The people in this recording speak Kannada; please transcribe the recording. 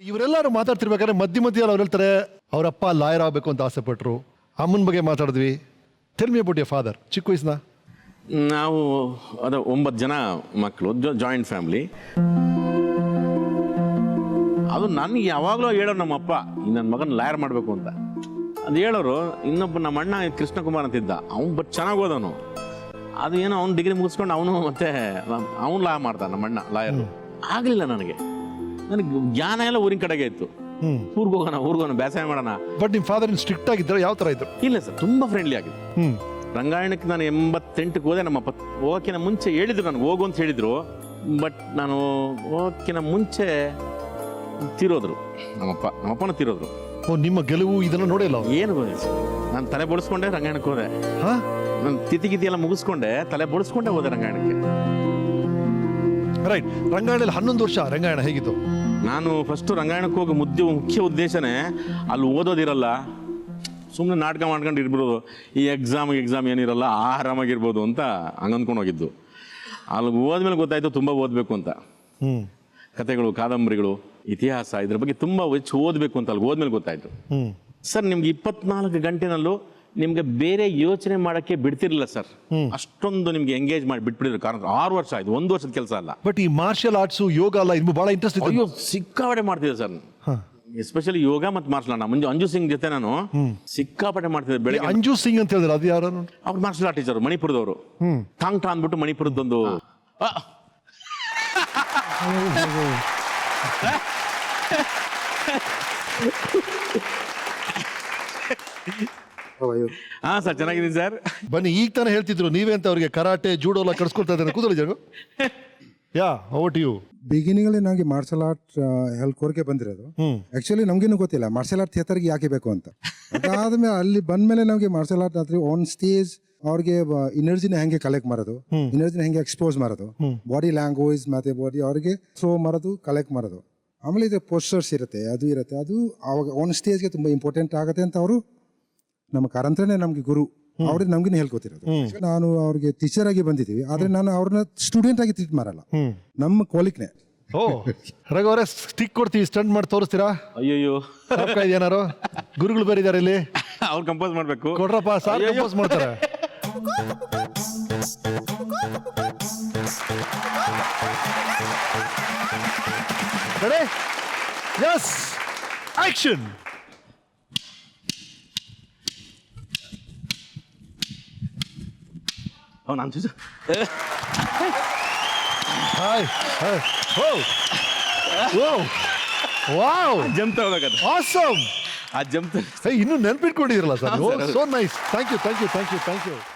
ಇವರೆಲ್ಲರೂ ಮಾತಾಡ್ತಿರ್ಬೇಕಾದ್ರೆ ಮಧ್ಯ ಮಧ್ಯದಲ್ಲಿ ಅವ್ರು ಹೇಳ್ತಾರೆ ಅವರಪ್ಪ ಲಾಯರ್ ಆಗಬೇಕು ಅಂತ ಆಸೆ ಪಟ್ಟರು. ಅಮ್ಮನ ಬಗ್ಗೆ ಮಾತಾಡಿದ್ವಿ. Tell me about your father. ಚಿಕ್ಕ ವಯಸ್ಸಿನ ನಾವು 9 ಜನ ಮಕ್ಕಳು, ಜಾಯಿಂಟ್ ಫ್ಯಾಮಿಲಿ. ಅದು ನನಗೆ ಯಾವಾಗಲೂ ಹೇಳೋರು ನಮ್ಮಪ್ಪ, ನನ್ನ ಮಗನ ಲಾಯರ್ ಮಾಡಬೇಕು ಅಂತ. ಅದು ಹೇಳೋರು. ಇನ್ನೊಬ್ಬ ನಮ್ಮ ಅಣ್ಣ ಕೃಷ್ಣಕುಮಾರ್ ಅಂತಿದ್ದ, ಅವ್ನು ಬಟ್ ಚೆನ್ನಾಗಿ ಓದೋನು. ಅದು ಏನೋ ಅವ್ನು ಡಿಗ್ರಿ ಮುಗಿಸ್ಕೊಂಡು ಅವನು ಮತ್ತೆ ಅವ್ನು ಲಾ ಮಾಡ್ತಾನೆ, ನಮ್ಮ ಅಣ್ಣ ಲಾಯರು. ಆಗಲಿಲ್ಲ ನನಗೆ ಜ್ಞಾನ ಎಲ್ಲ ಊರಿನ ಕಡೆಗೆ ಇತ್ತು. ಊರ್ಗೋಗೋಣ ಬೇಸಾಯ ಮಾಡೋಣ. ಬಟ್ ನಿಮ್ಮ ಫಾದರ್ ಸ್ಟ್ರಿಕ್ಟ್ ಆಗಿದ್ರು, ಯಾವ ಥರ ಇದ್ರು? ಇಲ್ಲ ಸರ್, ತುಂಬ ಫ್ರೆಂಡ್ಲಿ ಆಗಿದ್ದು. ರಂಗಾಯಣಕ್ಕೆ ನಾನು 88ಕ್ಕೆ ಹೋದೆ. ನಮ್ಮಪ್ಪ ಹೋಗೋಕ್ಕಿಂತ ಮುಂಚೆ ಹೇಳಿದ್ರು ನನಗೆ ಹೋಗು ಅಂತ ಹೇಳಿದರು. ಬಟ್ ನಾನು ಹೋಗೋಕ್ಕಿಂತ ಮುಂಚೆ ತೀರೋದ್ರು ನಮ್ಮಪ್ಪನ ತೀರೋದ್ರು. ಓ, ನಿಮ್ಮ ಗೆಲುವು ಇದನ್ನು ನೋಡಿಲ್ಲ? ಏನು ನಾನು ತಲೆ ಬೋಳಿಸ್ಕೊಂಡೆ ರಂಗಾಯಣಕ್ಕೆ ಹೋದೆ. ನಾನು ತಿಥಿ ಎಲ್ಲ ಮುಗಿಸ್ಕೊಂಡೆ, ತಲೆ ಬೋಳಿಸ್ಕೊಂಡೆ ಹೋದೆ ರಂಗಾಯಣಕ್ಕೆ. ರೈಟ್. ರಂಗಾಯಣದಲ್ಲಿ 11 ವರ್ಷ ರಂಗಾಯಣ ಹೇಗಿತ್ತು? ನಾನು ಫಸ್ಟು ರಂಗಾಯಣಕ್ಕೆ ಹೋಗಿ ಮುಖ್ಯ ಉದ್ದೇಶನೇ ಅಲ್ಲಿ ಓದೋದಿರಲ್ಲ, ಸುಮ್ಮನೆ ನಾಟಕ ಮಾಡ್ಕೊಂಡು ಇರ್ಬಿಡೋದು. ಈ ಎಕ್ಸಾಮ್ ಏನಿರಲ್ಲ, ಆರಾಮಾಗಿರ್ಬೋದು ಅಂತ ಹಂಗಂದ್ಕೊಂಡು ಹೋಗಿದ್ದು. ಅಲ್ಲಿ ಹೋದ್ಮೇಲೆ ಗೊತ್ತಾಯ್ತು ತುಂಬ ಓದಬೇಕು ಅಂತ. ಕತೆಗಳು, ಕಾದಂಬರಿಗಳು, ಇತಿಹಾಸ, ಇದ್ರ ಬಗ್ಗೆ ತುಂಬ ಹೆಚ್ಚು ಓದಬೇಕು ಅಂತ ಅಲ್ಲಿ ಹೋದ್ಮೇಲೆ ಗೊತ್ತಾಯ್ತು. ಸರ್, ನಿಮ್ಗೆ 24 ಗಂಟೆನಲ್ಲೂ ನಿಮ್ಗೆ ಬೇರೆ ಯೋಚನೆ ಮಾಡೋಕ್ಕೆ ಬಿಡ್ತಿರ್ಲಿಲ್ಲ ಸರ್. ಅಷ್ಟೊಂದು ನಿಮ್ಗೆ ಎಂಗೇಜ್ ಮಾಡಿ ಬಿಟ್ಬಿಡಿದ್ರು. ಕಾರಣ 6 ವರ್ಷ ಆಯ್ತು, 1 ವರ್ಷದ ಕೆಲಸ ಅಲ್ಲ. ಬಟ್ ಈ ಮಾರ್ಷಲ್ ಆರ್ಟ್ಸ್, ಯೋಗ ಅಲ್ಲ, ಇದು ಬಹಳ ಇಂಟ್ರೆಸ್ಟ್ ಇದೆ. ಅಯ್ಯೋ, ಸಿಕ್ಕಾಪಟ್ಟೆ ಮಾಡ್ತಿದ್ದೆ ಸರ್. ಎಸ್ಪೆಷಲಿ ಯೋಗ ಮತ್ತು ಮಾರ್ಷಲ್ ಆರ್ಟ್. ಅಂಜು ಸಿಂಗ್ ಜೊತೆ ನಾನು ಸಿಕ್ಕಾಪಟ್ಟೆ ಮಾಡ್ತಿದ್ದೆ. ಬೆಳಿಗ್ಗೆ ಅಂಜು ಸಿಂಗ್ ಅಂತ ಹೇಳಿದ್ರೆ ಅದು ಯಾರು? ಅವ್ರು ಮಾರ್ಷಲ್ ಆರ್ಟ್ ಟೀಚರ್, ಮಣಿಪುರದವರು. ಟಾಂಗ್ ಟಾ ಅಂದ್ಬಿಟ್ಟು ಮಣಿಪುರದೊಂದು. ಹಾ ಸರ್, ಚೆನ್ನಾಗಿದ್ದೀನಿ ಸರ್. ಬನ್ನಿ, ಈಗ ತಾನೇ ಹೇಳ್ತಿದ್ರು ನೀವೇ ಅಂತ ಅವ್ರಿಗೆ ಕರಾಟೆ, ಜೂಡೋ ಎಲ್ಲ ಕಳ್ಸ್ಕೊಳ್ತಾ ಇದ್ದಾರೆ. ಕೂದಲು ಯಾ ಓವರ್ ಟು ಯು. ಬಿಗಿನಿಂಗ್ ಅಲ್ಲಿ ನನಗೆ ಮಾರ್ಷಲ್ ಆರ್ಟ್ ಹೇಳ್ಕೋರ್ಗೆ ಬಂದಿರೋದು. ಆಕ್ಚುಲಿ ನಮ್ಗೇನು ಗೊತ್ತಿಲ್ಲ ಮಾರ್ಷಲ್ ಆರ್ಟ್ ಥಿಯೇಟರ್ಗೆ ಯಾಕೆ ಬೇಕು ಅಂತ. ಅದಾದ್ಮೇಲೆ ಅಲ್ಲಿ ಬಂದ್ಮೇಲೆ ನಮಗೆ ಮಾರ್ಷಲ್ ಆರ್ಟ್ ಅಂದ್ರೆ ಆನ್ ಸ್ಟೇಜ್ ಅವ್ರಿಗೆ ಎನರ್ಜಿನ ಹೆಂಗೆ ಕಲೆಕ್ಟ್ ಮಾಡೋದು, ಎನರ್ಜಿನ ಹೆಂಗೆ ಎಕ್ಸ್ಪೋಸ್ ಮಾಡೋದು, ಬಾಡಿ ಲ್ಯಾಂಗ್ವೇಜ್ ಮತ್ತೆ ಬಾಡಿ ಅವ್ರಿಗೆ ಥ್ರೋ ಮಾಡೋದು, ಕಲೆಕ್ಟ್ ಮಾಡೋದು. ಆಮೇಲೆ ಇದು ಪೋಸ್ಟರ್ಸ್ ಇರುತ್ತೆ, ಅದು ಅವಾಗ ಆನ್ ಸ್ಟೇಜ್ಗೆ ತುಂಬಾ ಇಂಪಾರ್ಟೆಂಟ್ ಆಗುತ್ತೆ ಅಂತ ಅವರು ನಮ್ಮ ಕಾರಂತ್ರನೇ ನಮ್ಗೆ ಗುರು, ಅವ್ರಿಗೆ ನಮ್ಗೆ ಹೇಳ್ಕೊತಿರೋದು. ನಾನು ಅವ್ರಿಗೆ ಟೀಚರ್ ಆಗಿ ಬಂದಿದ್ದೀವಿ, ಆದ್ರೆ ನಾನು ಅವ್ರನ್ನ ಸ್ಟೂಡೆಂಟ್ ಆಗಿ ಟ್ರೀಟ್ ಮಾಡಲ್ಲ, ನಮ್ಮ ಕೋಲಿಕ್ನೆ. ಓ, ರಘುವರೇ, ಸ್ಟಿಕ್ ಕೊಡ್ತೀವಿ, ಸ್ಟಂಟ್ ಮಾಡಿ ತೋರಿಸ್ತೀರಾ? ಅಯ್ಯೋ, ಏನಾರು ಗುರುಗಳು ಬೇರಿದ್ದಾರೆ ಇಲ್ಲಿ, ಅವ್ರು ಕಂಪೋಸ್ ಮಾಡ್ಬೇಕು. ಕೊಡ್ರಪ್ಪ, ಸಾರ್ ಕಂಪೋಸ್ ಮಾಡ್ತಾರೆ. ರೆಡಿ? Yes, action. ನಾನು hi hi. Oh oh wow, jump ಹೋಗಕ್ಕೆ ಆಸಮ್. ಆ ಜಂಪ್ ಇನ್ನೂ ನೆನ್ಪಿಟ್ಕೊಂಡಿರಲ್ಲ sir. So nice. Thank you.